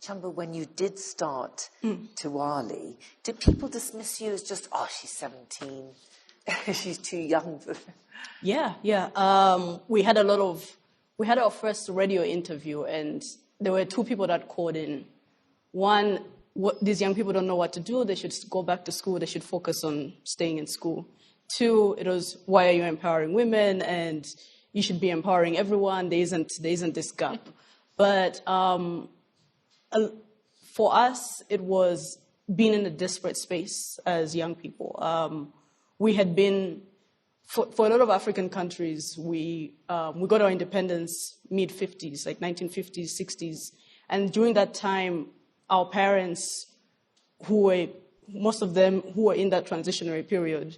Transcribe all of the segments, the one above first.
Chmba, when you did start Tiwale, did people dismiss you as just, oh, she's 17, she's too young? Yeah. We had our first radio interview, and there were two people that called in. One, these young people don't know what to do. They should go back to school. They should focus on staying in school. Two, it was, why are you empowering women? And you should be empowering everyone. There isn't this gap. But for us, it was being in a desperate space as young people. We had been, for a lot of African countries, we got our independence mid-50s, like 1950s, 60s. And during that time, our parents, most of them who were in that transitionary period,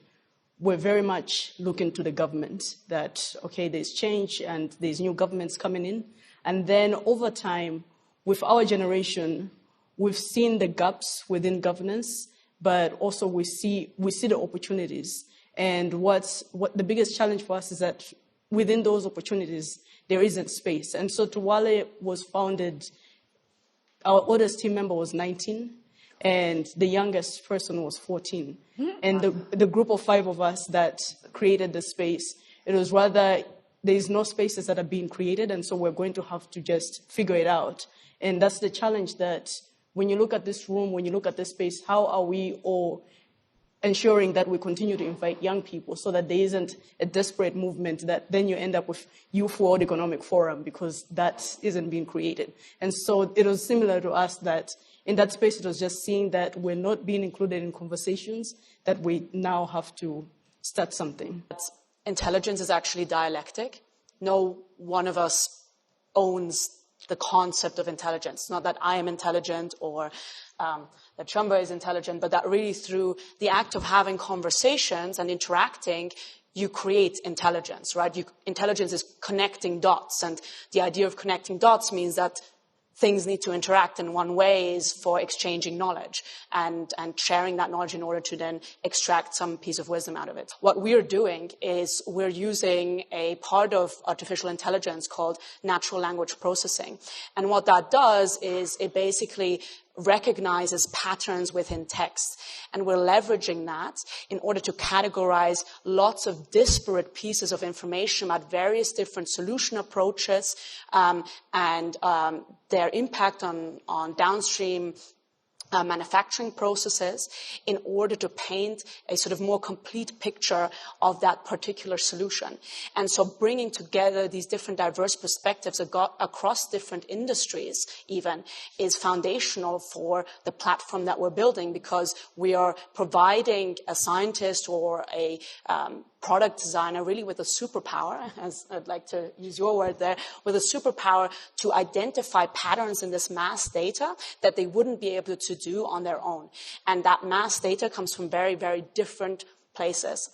were very much looking to the government that, okay, there's change and there's new governments coming in. And then over time, with our generation, we've seen the gaps within governance, but also we see the opportunities. And what the biggest challenge for us is that within those opportunities, there isn't space. And so Tiwale was founded, our oldest team member was 19, and the youngest person was 14. And the group of 5 of us that created the space, it was rather, there's no spaces that are being created, and so we're going to have to just figure it out. And that's the challenge, that when you look at this room, when you look at this space, how are we all ensuring that we continue to invite young people so that there isn't a desperate movement that then you end up with Youth World Economic Forum, because that isn't being created. And so it was similar to us that in that space, it was just seeing that we're not being included in conversations, that we now have to start something. Intelligence is actually dialectic. No one of us owns the concept of intelligence. Not that I am intelligent or that Chmba is intelligent, but that really through the act of having conversations and interacting, you create intelligence, right? Intelligence is connecting dots, and the idea of connecting dots means that things need to interact, and one way is for exchanging knowledge and sharing that knowledge in order to then extract some piece of wisdom out of it. What we're doing is we're using a part of artificial intelligence called natural language processing. And what that does is it basically recognizes patterns within text. And we're leveraging that in order to categorize lots of disparate pieces of information about various different solution approaches and their impact on downstream manufacturing processes, in order to paint a sort of more complete picture of that particular solution. And so bringing together these different diverse perspectives across different industries even is foundational for the platform that we're building, because we are providing a scientist or a product designer really with a superpower, as I'd like to use your word there, with a superpower to identify patterns in this mass data that they wouldn't be able to do on their own. And that mass data comes from very, very different places.